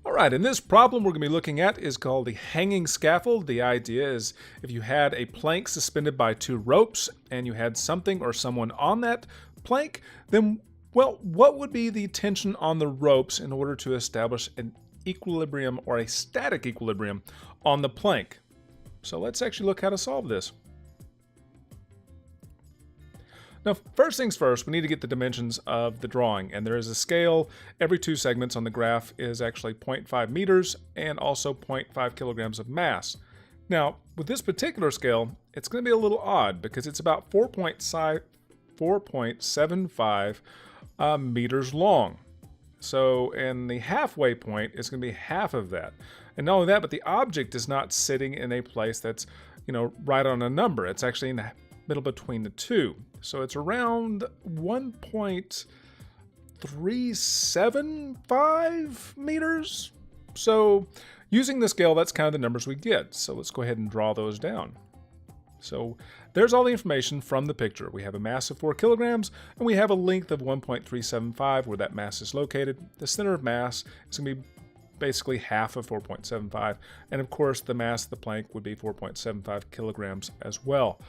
All right, in this problem we're going to be looking at is called the hanging scaffold. The idea is if you had a plank suspended by two ropes and you had something or someone on that plank, then, well, what would be the tension on the ropes in order to establish an equilibrium or a static equilibrium on the plank? So let's actually look how to solve this. Now, first things first, we need to get the dimensions of the drawing, and there is a scale. Every two segments on the graph is actually 0.5 meters and also 0.5 kilograms of mass. Now, with this particular scale, it's going to be a little odd because it's about 4.75 meters long. So, and the halfway point is going to be half of that. And not only that, but the object is not sitting in a place that's, right on a number. It's actually in the middle between the two. So it's around 1.375 meters. So using the scale, that's kind of the numbers we get. So let's go ahead and draw those down. So there's all the information from the picture. We have a mass of 4 kilograms, and we have a length of 1.375 where that mass is located. The center of mass is going to be basically half of 4.75, and of course the mass of the plank would be 4.75 kilograms as well.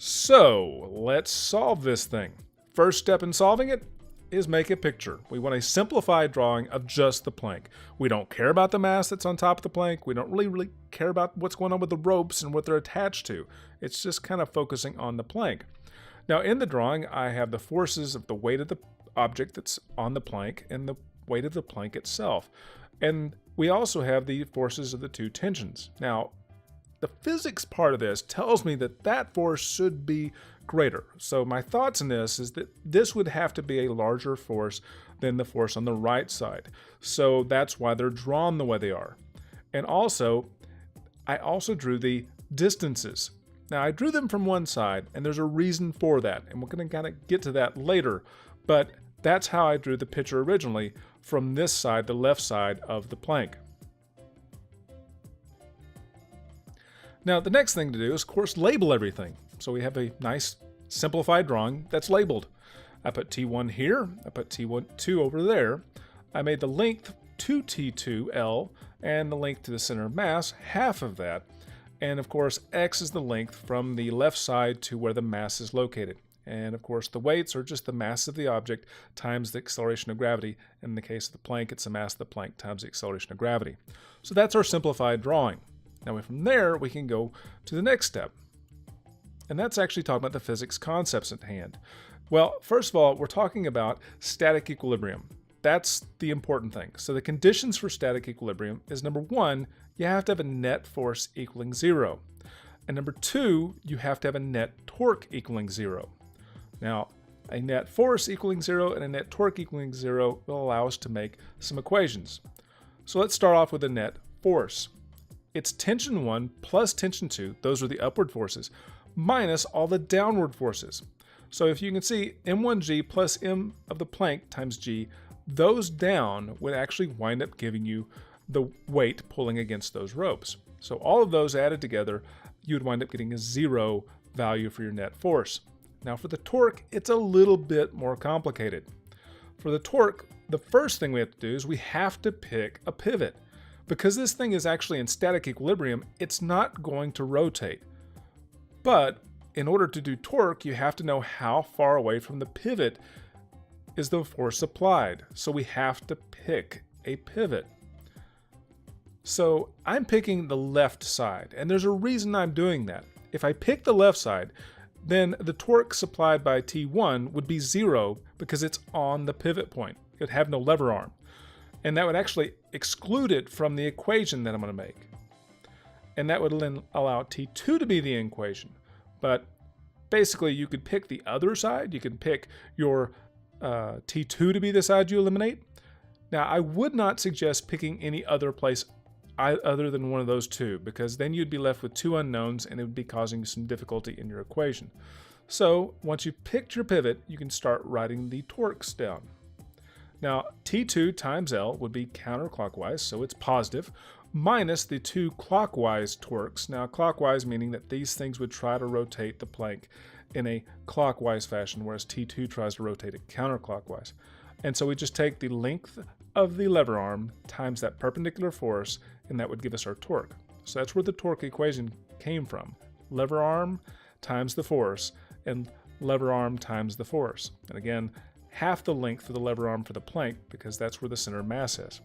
So let's solve this thing. First step in solving it is make a picture. We want a simplified drawing of just the plank. We don't care about the mass that's on top of the plank. We don't really care about what's going on with the ropes and what they're attached to. It's just kind of focusing on the plank. Now in the drawing, I have the forces of the weight of the object that's on the plank and the weight of the plank itself. And we also have the forces of the two tensions. Now, the physics part of this tells me that that force should be greater. So my thoughts on this is that this would have to be a larger force than the force on the right side. So that's why they're drawn the way they are. And also, I also drew the distances. Now I drew them from one side, and there's a reason for that. And we're going to kind of get to that later. But that's how I drew the picture originally, from this side, the left side of the plank. Now, the next thing to do is, of course, label everything. So we have a nice simplified drawing that's labeled. I put T1 here, I put T2 over there. I made the length 2T2L and the length to the center of mass, half of that. And of course, X is the length from the left side to where the mass is located. And of course, the weights are just the mass of the object times the acceleration of gravity. In the case of the plank, it's the mass of the plank times the acceleration of gravity. So that's our simplified drawing. Now from there, we can go to the next step. And that's actually talking about the physics concepts at hand. Well, first of all, we're talking about static equilibrium. That's the important thing. So the conditions for static equilibrium is, number one, you have to have a net force equaling 0. And number two, you have to have a net torque equaling 0. Now, a net force equaling 0 and a net torque equaling 0 will allow us to make some equations. So let's start off with a net force. It's tension 1 plus tension 2, those are the upward forces, minus all the downward forces. So if you can see, M1G plus M of the plank times G, those down would actually wind up giving you the weight pulling against those ropes. So all of those added together, you would wind up getting a 0 value for your net force. Now for the torque, it's a little bit more complicated. For the torque, the first thing we have to do is we have to pick a pivot. Because this thing is actually in static equilibrium, it's not going to rotate. But in order to do torque, you have to know how far away from the pivot is the force applied. So we have to pick a pivot. So I'm picking the left side, and there's a reason I'm doing that. If I pick the left side, then the torque supplied by T1 would be 0 because it's on the pivot point. It would have no lever arm. And that would actually exclude it from the equation that I'm going to make. And that would then allow T2 to be the equation. But basically, you could pick the other side. You could pick your T2 to be the side you eliminate. Now, I would not suggest picking any other place other than one of those two, because then you'd be left with two unknowns and it would be causing some difficulty in your equation. So once you picked your pivot, you can start writing the torques down. Now, T2 times L would be counterclockwise, so it's positive, minus the two clockwise torques. Now, clockwise meaning that these things would try to rotate the plank in a clockwise fashion, whereas T2 tries to rotate it counterclockwise. And so we just take the length of the lever arm times that perpendicular force, and that would give us our torque. So that's where the torque equation came from. Lever arm times the force, and lever arm times the force. And again, half the length of the lever arm for the plank, because that's where the center of mass is.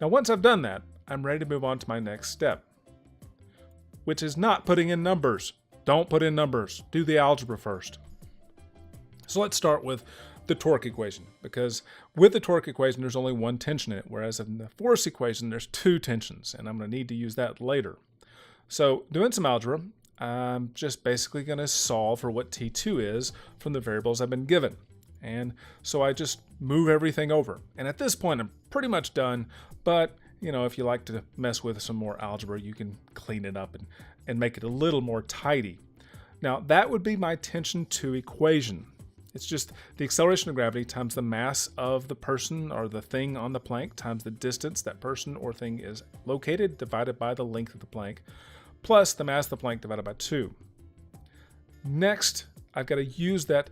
Now once I've done that, I'm ready to move on to my next step, which is not putting in numbers. Don't put in numbers. Do the algebra first. So let's start with the torque equation, because with the torque equation there's only one tension in it, whereas in the force equation there's two tensions, and I'm going to need to use that later. So doing some algebra, I'm just basically going to solve for what T2 is from the variables I've been given. And so I just move everything over. And at this point I'm pretty much done, but you know, if you like to mess with some more algebra, you can clean it up and make it a little more tidy. Now that would be my tension 2 equation. It's just the acceleration of gravity times the mass of the person or the thing on the plank times the distance that person or thing is located divided by the length of the plank, plus the mass of the plank divided by 2. Next, I've got to use that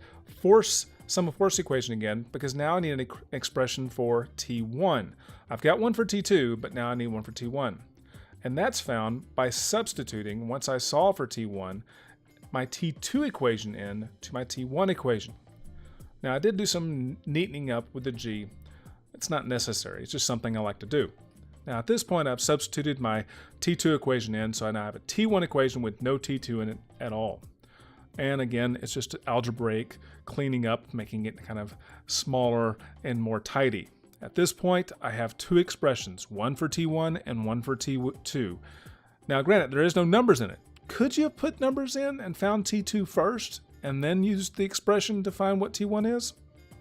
sum of force equation again, because now I need an expression for T1. I've got one for T2, but now I need one for T1. And that's found by substituting, once I solve for T1, my T2 equation in to my T1 equation. Now I did do some neatening up with the G. It's not necessary, it's just something I like to do. Now at this point I've substituted my T2 equation in, so I now have a T1 equation with no T2 in it at all. And again, it's just algebraic cleaning up, making it kind of smaller and more tidy. At this point, I have two expressions, one for T1 and one for T2. Now granted, there is no numbers in it. Could you have put numbers in and found T2 first and then used the expression to find what T1 is?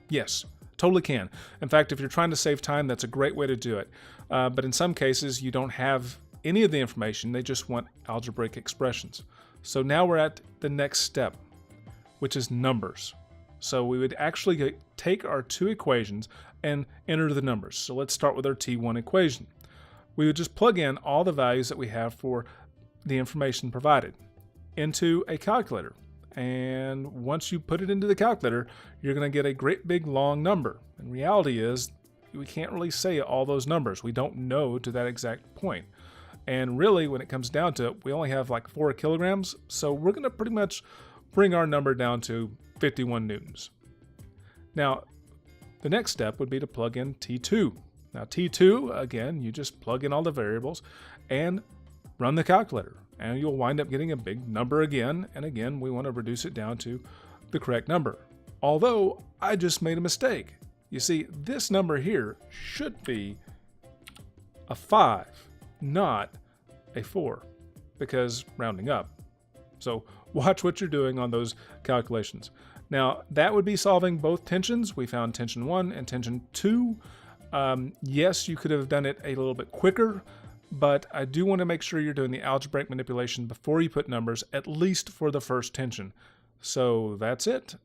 Yes, totally can. In fact, if you're trying to save time, that's a great way to do it. But in some cases, you don't have any of the information. They just want algebraic expressions. So now we're at the next step, which is numbers. So we would actually take our two equations and enter the numbers. So let's start with our T1 equation. We would just plug in all the values that we have for the information provided into a calculator. And once you put it into the calculator, you're going to get a great big long number. And reality is, we can't really say all those numbers. We don't know to that exact point. And really, when it comes down to it, we only have like 4 kilograms, so we're going to pretty much bring our number down to 51 newtons. Now, the next step would be to plug in T2. Now T2, again, you just plug in all the variables and run the calculator, and you'll wind up getting a big number again, and again, we want to reduce it down to the correct number. Although, I just made a mistake. You see, this number here should be a 5. Not a 4, because rounding up. So watch what you're doing on those calculations. Now that would be solving both tensions. We found tension 1 and tension 2. Yes, you could have done it a little bit quicker, but I do want to make sure you're doing the algebraic manipulation before you put numbers, at least for the first tension. So that's it.